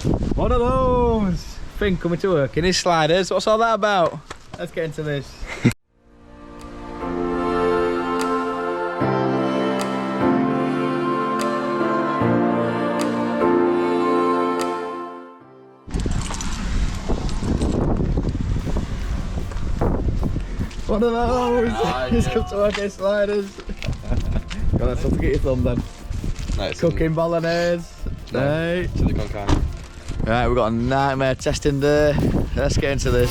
One of those! Thing coming to work in his sliders. What's all that about? Let's get into this. One of those! He's come to work in sliders. Go on, don't forget your thumb then. No, Cooking bolognese. No, Right. chili con carne. Right, we've got a nightmare testing day. Let's get into this.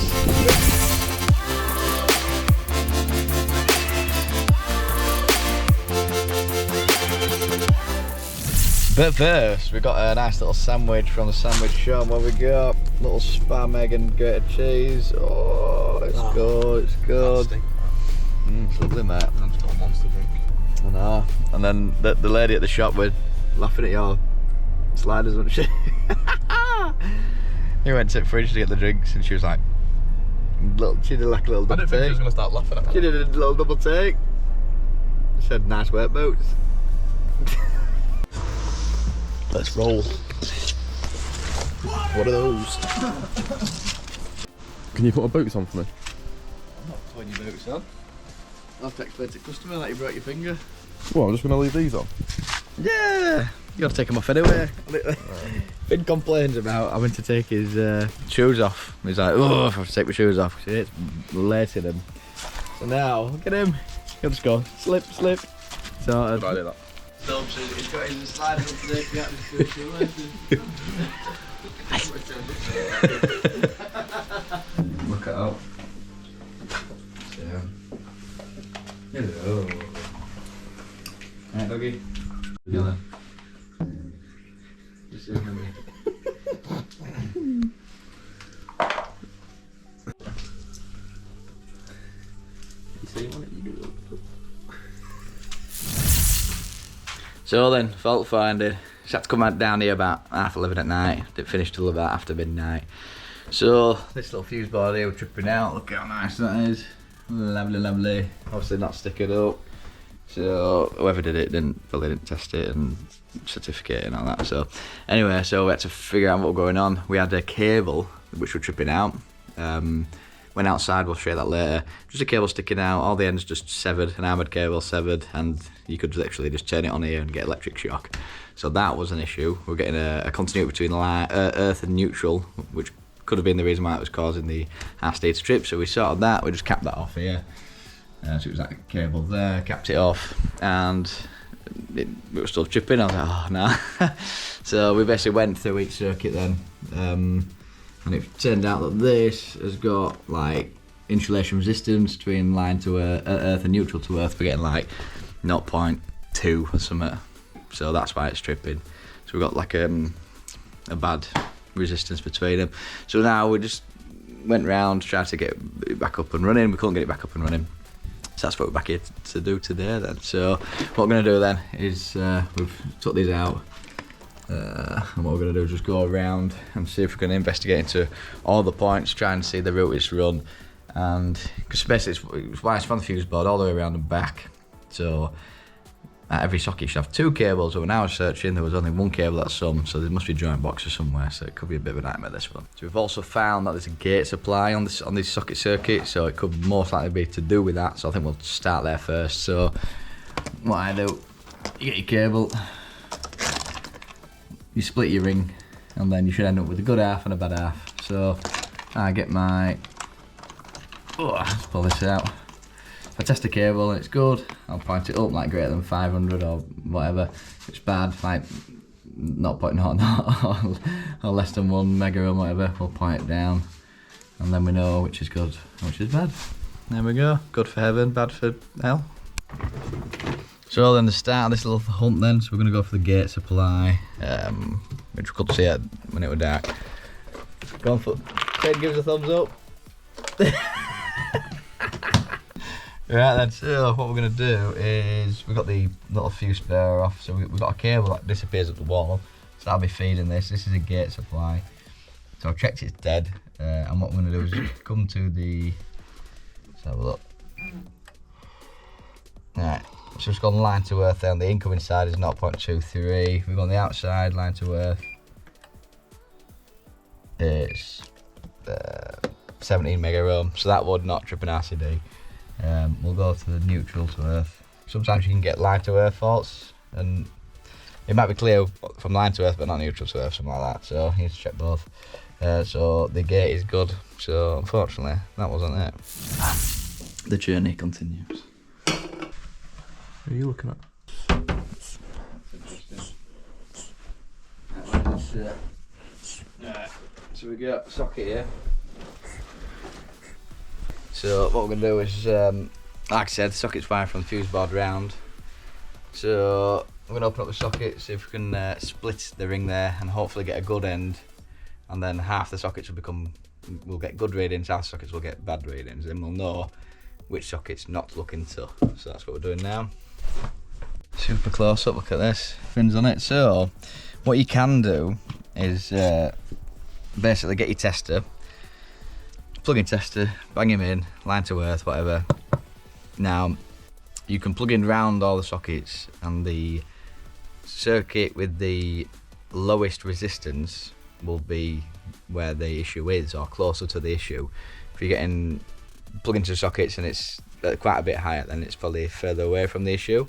But first, we got a nice little sandwich from the sandwich shop. What we got? Little spam, egg and grated cheese. Oh, it's good, it's good. It's lovely, mate. I've just got a monster drink. I know. And then the lady at the shop was laughing at your sliders, wasn't she? He went to the fridge to get the drinks and she was like, she did like a little I double didn't think she take. was going to start laughing at me. She did a little double take. She said, nice work boots. Let's roll. What are those? Can you put my boots on for me? I'm not putting your boots on. I'll have to explain to the customer that you broke your finger. Well, I'm just going to leave these on. Yeah! You got to take them off anyway. Finn complains about having to take his shoes off. He's like, oh, if I have to take my shoes off, because it's lacing him. So now, look at him. He'll just go, slip, slip. Sorted. Good idea, that. He's got his sliders up today, he can't just do Look it up. Hello. Alright, doggy. Yellow. Just so me. You say you want it, you do it. So then, fault finding. Just had to come down here about 11:30 at night. Didn't finish till about after midnight. So this little fuse board here, we're tripping out. Look how nice that is. Lovely, lovely. Obviously not sticking up. So whoever did it didn't test it and certificate and all that. So anyway, so we had to figure out what was going on. We had a cable which we're tripping out. Went outside, we'll show you that later. Just a cable sticking out, all the ends just severed, an armoured cable severed, and you could literally just turn it on here and get electric shock. So that was an issue. We're getting a continuity between earth and neutral, which could have been the reason why it was causing the half-state to trip. So we sorted that, we just capped that off here. So it was that cable there, capped it off, and it was still tripping. I was like, oh no. So we basically went through each circuit then. And it turned out that this has got like insulation resistance between line to earth and neutral to earth. We're getting like 0.2 or something, so that's why it's tripping. So we've got like a bad resistance between them. So now we just went round, tried to get it back up and running. We couldn't get it back up and running. So that's what we're back here to do today then. So what we're going to do then is we've took these out. And what we're going to do is just go around and see if we can investigate into all the points, try and see the route it's run, and because basically it's wires from the fuse board all the way around and back. So at every socket you should have two cables. So when I was searching, there was only one cable that's some, so there must be joint boxes somewhere. So it could be a bit of a nightmare, this one. So we've also found that there's a gate supply on this socket circuit, so it could most likely be to do with that. So I think we'll start there first. So what I do, you get your cable. You split your ring, and then you should end up with a good half and a bad half. So I get my, let's pull this out. If I test the cable and it's good, I'll point it up like greater than 500 or whatever. If it's bad, like 0.00 or less than 1 mega or whatever, we'll point it down, and then we know which is good and which is bad. There we go, good for heaven, bad for hell. So then the start of this little hunt then, so we're going to go for the gate supply, which we couldn't see it when it was dark. Go on, Ted gives a thumbs up. Right then, so what we're going to do is, we've got the little fuse spare off, so we've got a cable that disappears up the wall, so that'll be feeding this. This is a gate supply. So I've checked it's dead, and what we're going to do is come to the, let's have a look. Right. So it's gone line to earth there, and the incoming side is 0.23. We've got on the outside line to earth It's 17 mega ohm, so that would not trip an RCD. We'll go to the neutral to earth. Sometimes you can get line to earth faults, and it might be clear from line to earth but not neutral to earth, something like that, so you need to check both. So the gate is good, so unfortunately that wasn't it. The journey continues. What are you looking at? So we got a socket here. So what we're going to do is, like I said, the socket's wired from the fuse board round. So we're going to open up the socket, see if we can split the ring there and hopefully get a good end. And then half the sockets will get good readings, half the sockets will get bad readings. Then we'll know which sockets not to look into. So that's what we're doing now. Super close up, look at this, fins on it. So what you can do is basically get your tester, plug-in tester, bang him in, line to earth, whatever. Now you can plug in round all the sockets, and the circuit with the lowest resistance will be where the issue is, or closer to the issue. If you're getting plug into the sockets and it's quite a bit higher, then it's probably further away from the issue.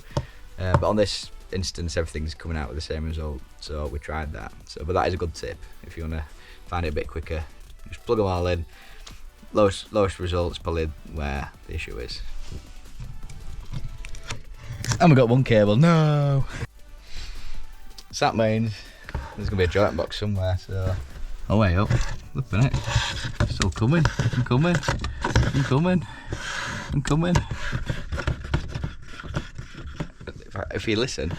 But on this instance, everything's coming out with the same result, so we tried that. So, but that is a good tip if you want to find it a bit quicker. Just plug them all in. Lowest result is probably where the issue is. And we got one cable. No. So that means there's gonna be a joint box somewhere. So, oh wait up, look at it. Still coming. I'm coming. I'm coming. I'm coming. If you listen,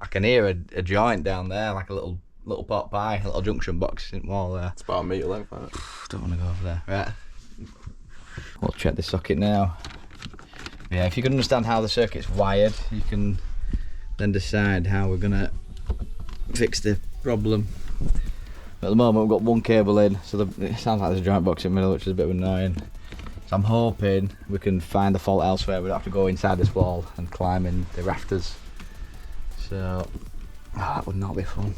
I can hear a joint down there, like a little pot pie, a little junction box in the wall there. It's about a metre length, isn't it? Don't want to go over there. Right. We'll check this socket now. Yeah, if you can understand how the circuit's wired, you can then decide how we're gonna fix the problem. At the moment, we've got one cable in, so it sounds like there's a joint box in the middle, which is a bit annoying. So I'm hoping we can find the fault elsewhere. We don't have to go inside this wall and climb in the rafters. So that would not be fun.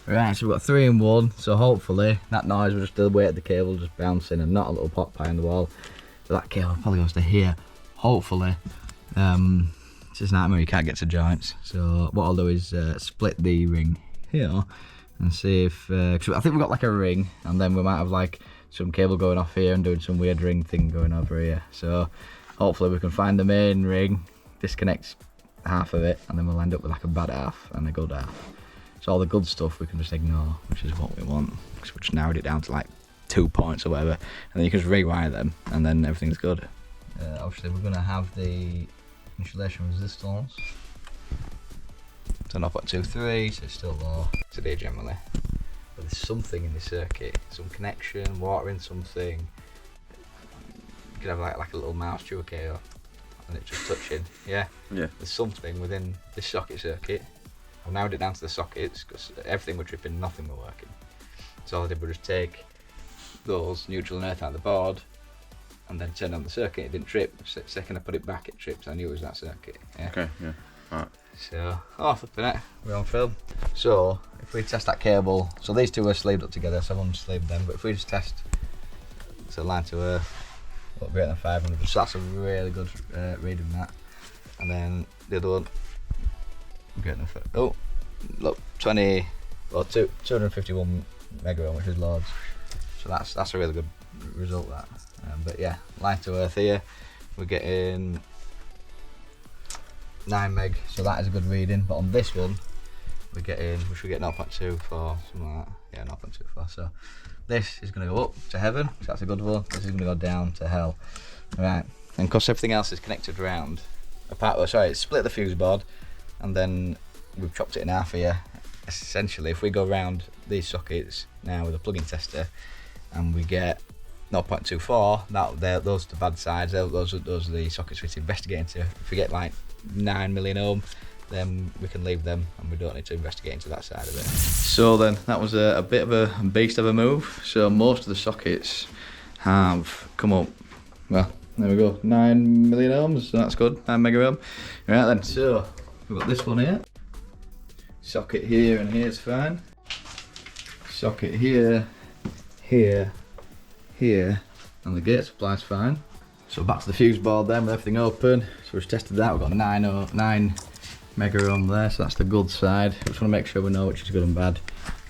Right, so we've got 3 in 1. So hopefully that noise will just the weight of the cable just bouncing and not a little pot pie on the wall. So that cable probably goes to here. Hopefully, it's just a nightmare. You can't get to joints. So what I'll do is split the ring here and see if. Cause I think we've got like a ring, and then we might have like some cable going off here and doing some weird ring thing going over here. So hopefully we can find the main ring, disconnect half of it, and then we'll end up with like a bad half and a good half. So all the good stuff we can just ignore, which is what we want, because we just narrowed it down to like 2 points or whatever, and then you can just rewire them and then everything's good. Obviously we're going to have the insulation resistance to 0.23, so it's still low today generally. But there's something in the circuit, some connection, watering something. You could have like a little mouse to a cable and it's just touching. Yeah. There's something within this socket circuit. I've narrowed it down to the sockets because everything we're tripping, nothing we're working. So all I did was just take those neutral and earth out of the board and then turn on the circuit. It didn't trip. The second I put it back, it tripped. I knew it was that circuit. Yeah. Okay, yeah. Alright. So, flipping it, we're on film. So, if we test that cable, so these two are sleeved up together, so I've unsleeved them, but if we just test, so line to earth, a little greater than 500, so that's a really good reading that. And then the other one, greater than, oh, look, 251 mega ohm, which is loads. So that's a really good result, that. But yeah, line to earth here, we're getting 9 meg, so that is a good reading. But on this one, we should get 0.24, something like that. Yeah, 0.24. So this is going to go up to heaven, so that's a good one. This is going to go down to hell. Right, and because everything else is connected around, it's split the fuse board, and then we've chopped it in half here. Essentially, if we go around these sockets now with a plug-in tester, and we get 0.24, those are the bad sides. Those are the sockets we need to investigate into. If we get like 9 million ohm, then we can leave them and we don't need to investigate into that side of it. So then that was a bit of a beast of a move. So most of the sockets have come up, well, there we go, 9 million ohms, so that's good, 9 mega ohm. Right then, so we've got this one here, socket here and here is fine. socket here, here, here, and the gate supply's fine. So back to the fuse board then with everything open. So we've tested that, we've got the 9 mega ohm there, so that's the good side. Just want to make sure we know which is good and bad.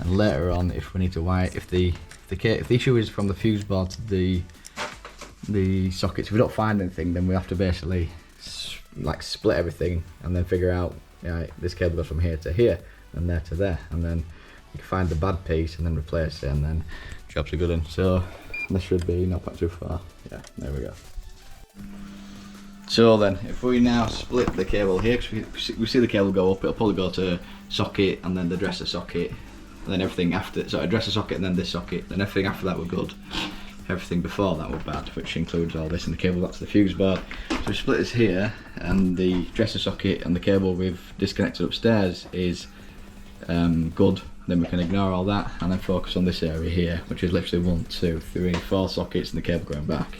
And later on, if we need to wire, if the issue is from the fuse board to the sockets, if we don't find anything, then we have to basically like split everything and then figure out, yeah, this cable goes from here to here and there to there, and then you can find the bad piece and then replace it, and then jobs are good. And so this should be not quite too far. Yeah, there we go. So then, if we now split the cable here, because we see the cable go up, it'll probably go to socket and then the dresser socket, and then everything after, so a dresser socket and then this socket, then everything after that were good. Everything before that were bad, which includes all this and the cable back to the fuse board. So we split this here, and the dresser socket and the cable we've disconnected upstairs is good. Then we can ignore all that and then focus on this area here, which is literally 1, 2, 3, 4 sockets and the cable going back.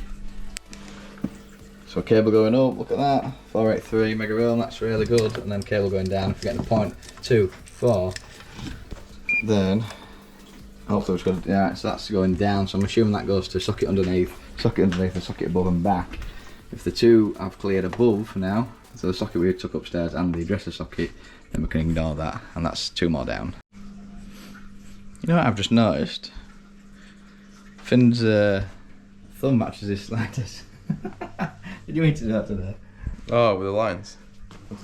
So cable going up, look at that, 483 mega ohm, that's really good. And then cable going down, if we're getting a 0.24, then hopefully it's good. Yeah, so that's going down, so I'm assuming that goes to socket underneath, and socket above and back. If the two I've cleared above now, so the socket we took upstairs and the dresser socket, then we can ignore that, and that's 2 more down. You know what I've just noticed? Finn's thumb matches his sliders. Did you eat to do that today? Oh, with the lines.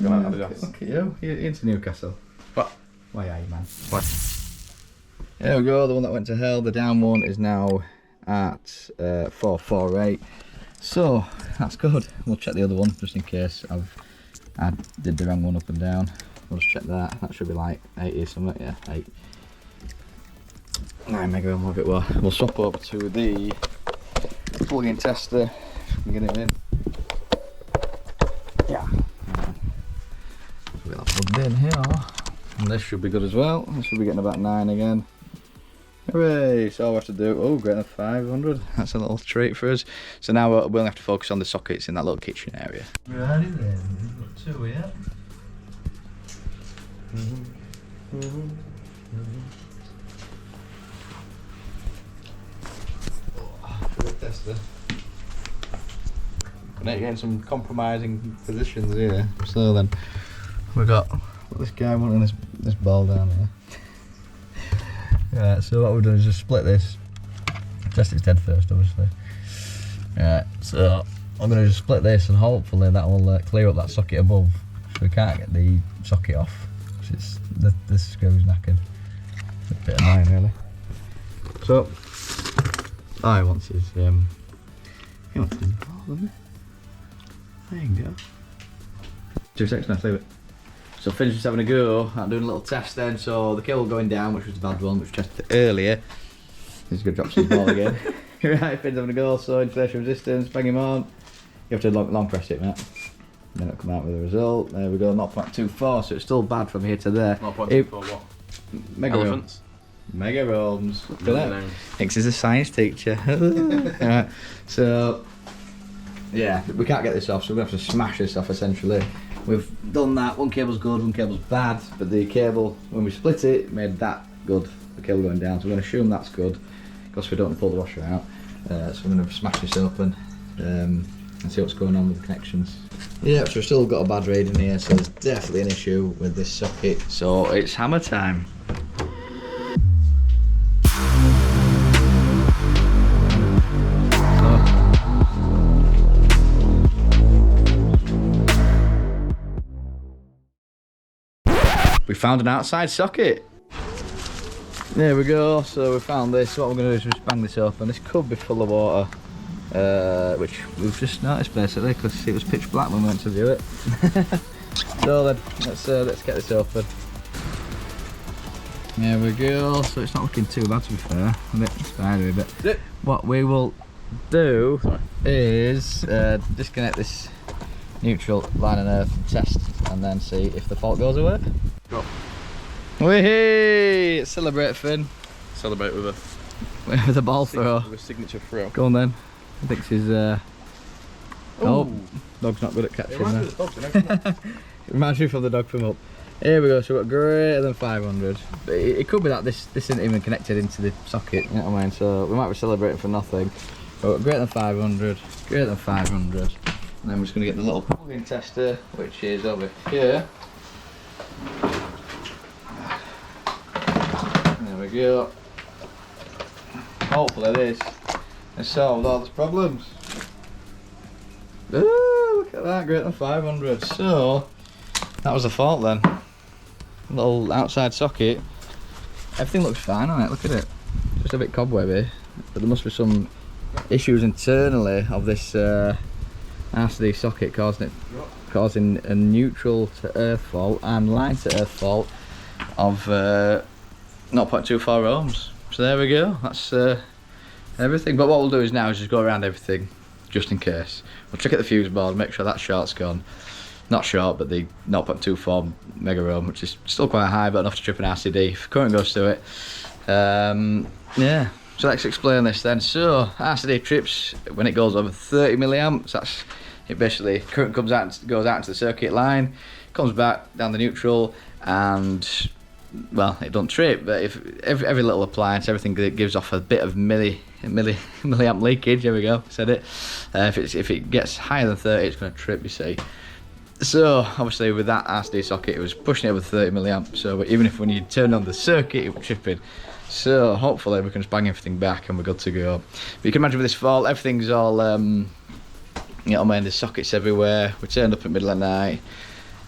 Look at you, you're into Newcastle. What? Why are you, man? What? There we go, the one that went to hell. The down one is now at 448. So that's good. We'll check the other one just in case I did the wrong one up and down. We'll just check that. That should be like 80 or something. Yeah, 8. 9 mega ohm, whatever it was. We'll swap over to the plug-in tester. If we can get it in. Yeah. We'll have plugged in here. And this should be good as well. This should be getting about 9 again. Hooray! So all we have to do, oh, greater than 500. That's a little treat for us. So now we'll only have to focus on the sockets in that little kitchen area. Righty then, we've got 2 here. Tester. We're getting some compromising positions here. So then we've got this guy wanting this ball down here. Right, so what we've done is just split this. Test its head first, obviously. Right, so I'm going to just split this, and hopefully that will clear up that socket above, so we can't get the socket off. This screw's knackered. It's a bit annoying, really. So all he wants is he wants his ball, doesn't he? There you go. 2 seconds now, leave it. So Finn's just having a go at doing a little test then. So the cable going down, which was the bad one, which we tested earlier. He's going to drop his ball again. Right, Finn's having a go, so insulation resistance, bang him on. You have to long press it, mate. Then it'll come out with a result. There we go, 0.24, so it's still bad from here to there. 0.24 what? Mega Elephants? Mega ohms. Look at that. Thinks he's a science teacher. Right, so yeah, we can't get this off, so we're going to have to smash this off essentially. We've done that. One cable's good, one cable's bad, but the cable, when we split it, made that good. The cable going down, so we're going to assume that's good, because we don't pull the washer out. So we're going to smash this open and see what's going on with the connections. Yeah, so we've still got a bad reading here, so there's definitely an issue with this socket. So it's hammer time. We found an outside socket. There we go, so we found this. What we're going to do is just bang this open. This could be full of water, which we've just noticed basically, because it was pitch black when we went to view it. So then, let's get this open. There we go, so it's not looking too bad to be fair. A bit spidery, but what we will do is disconnect this neutral line and earth, test, and then see if the fault goes away. Go. Whee! Celebrate, Finn. Celebrate with a ball throw. With a signature throw. Go on then. I think she's oh, dog's not good at catching that. Reminds me from the dog from up. Here we go, so we've got greater than 500. But it could be that this isn't even connected into the socket, you know what I mean? So we might be celebrating for nothing. But greater than 500, greater than 500. And then we're just going to get the little plug-in tester, which is over here. There we go. Hopefully this has solved all the problems. Ooh, look at that, greater than 500. So, that was the fault then. Little outside socket. Everything looks fine on it, look at it. Just a bit cobwebby, but there must be some issues internally of this RCD socket causing a neutral to earth fault and line to earth fault of 0.24 ohms. So there we go, that's everything. But what we'll do is now is just go around everything just in case. We'll check at the fuse board, make sure that short's gone. Not short, but the 0.24 mega ohm, which is still quite high, but enough to trip an RCD if current goes to it. Yeah, so let's explain this then. So RCD trips when it goes over 30 milliamps. That's it. Basically, current goes out into the circuit line, comes back down the neutral, and well, it don't trip. But if every little appliance, everything gives off a bit of milliamp leakage. There we go, said it. If it gets higher than 30, it's going to trip. You see. So obviously with that RCD socket, it was pushing it over 30 milliamps. So even if when you turn on the circuit, it was tripping. So hopefully we can just bang everything back and we're good to go. But you can imagine with this fault, everything's all, you know what I mean, there's sockets everywhere. We turned up at the middle of the night.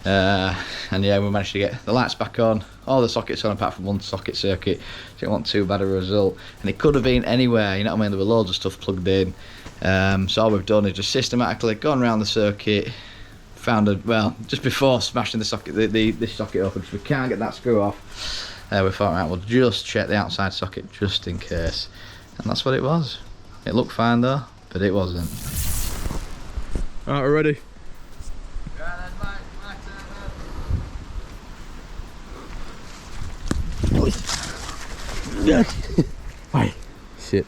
And yeah, we managed to get the lights back on, all the sockets on apart from one socket circuit, so it wasn't too bad a result. And it could have been anywhere, you know what I mean, there were loads of stuff plugged in. So all we've done is just systematically gone around the circuit, found a, well, just before smashing the socket, this socket open, because we can't get that screw off, we thought, right, we'll just check the outside socket just in case. And that's what it was. It looked fine though, but it wasn't. Alright, we're ready. Hey, sit.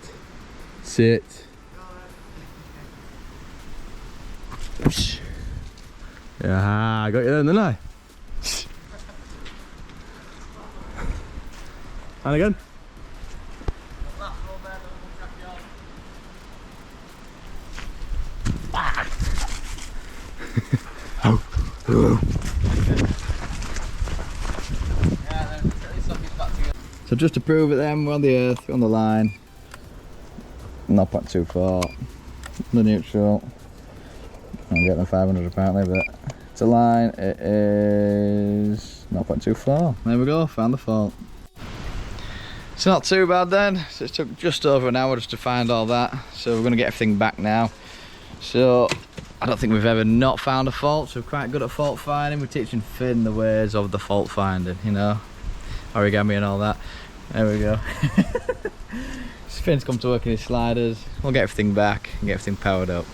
Yeah, I got you then, didn't I? And again. So just to prove it then, we're on the earth, we're on the line. 0.24, the neutral. I'm getting 500 apparently, but it's a line, it is 0.24. There we go, found the fault. It's not too bad then, so it took just over an hour just to find all that. So we're going to get everything back now. So I don't think we've ever not found a fault, so we're quite good at fault finding. We're teaching Finn the ways of the fault finding, you know, origami and all that. There we go. Finn's come to work in his sliders. We'll get everything back and get everything powered up.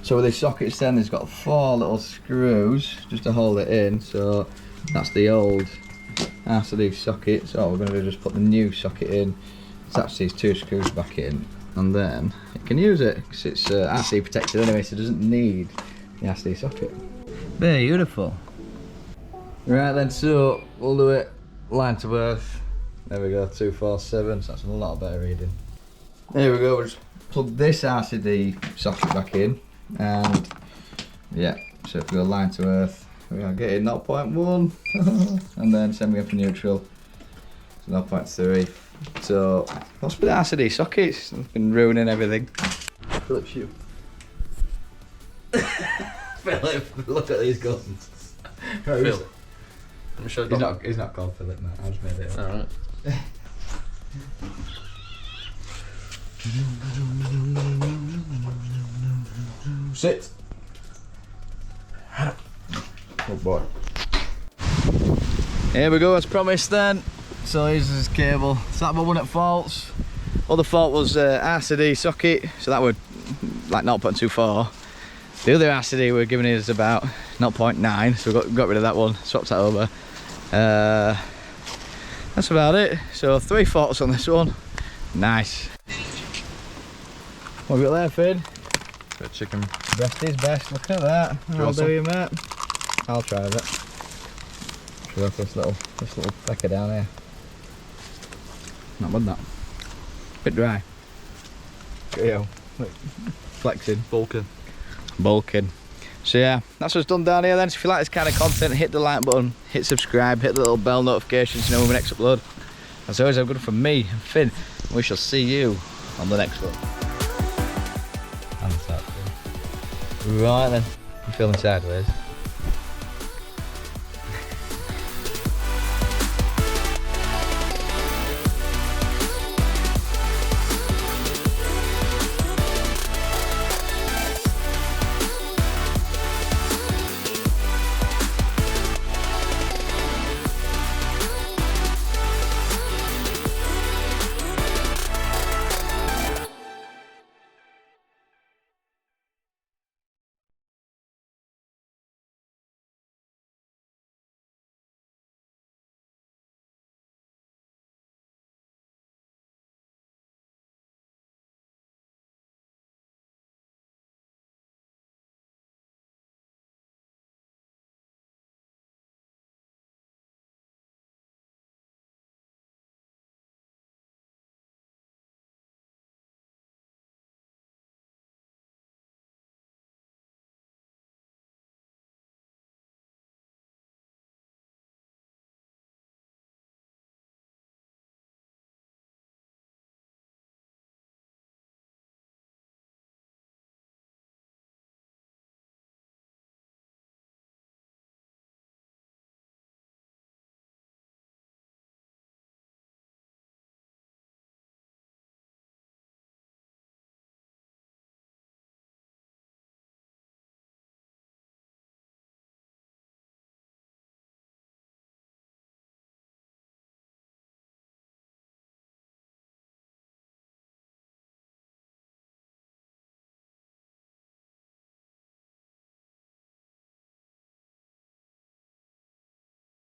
So with these sockets then, it's got 4 little screws just to hold it in. So that's the old RCD socket. So what we're going to do is just put the new socket in, attach these 2 screws back in, and then it can use it because it's RCD protected anyway, so it doesn't need the RCD socket. Beautiful. Right then, so we'll do it line to earth. There we go, 247, so that's a lot better reading. There we go, we'll just plug this RCD socket back in, and yeah, so if we go line to earth, we are getting 0.1, and then send me up to neutral, so 0.3. So, what's with the RCD sockets? It's been ruining everything. Philip, shoot. Philip, look at these guns. Phil. I'm sure He's not called Philip, no, I just made it up. Alright. Sit. Oh boy. Here we go, as promised then. So here's his cable. So that one at faults. Other fault was RCD socket, so that would like 0.24. The other RCD we're giving is about 0.9, so we got rid of that one, swapped that over. That's about it. So 3 faults on this one. Nice. What have we got there, Finn? Got chicken. Best is best, look at that. I'll do you, mate. I'll try that. Show off this little pecker down here. Not bad that. Bit dry. Yeah, flexing. Bulking. So yeah, that's what's done down here then. So if you like this kind of content, hit the like button, hit subscribe, hit the little bell notifications to know when we next upload. As always, I'm good from me and Finn. We shall see you on the next one. Right then, you feeling sideways?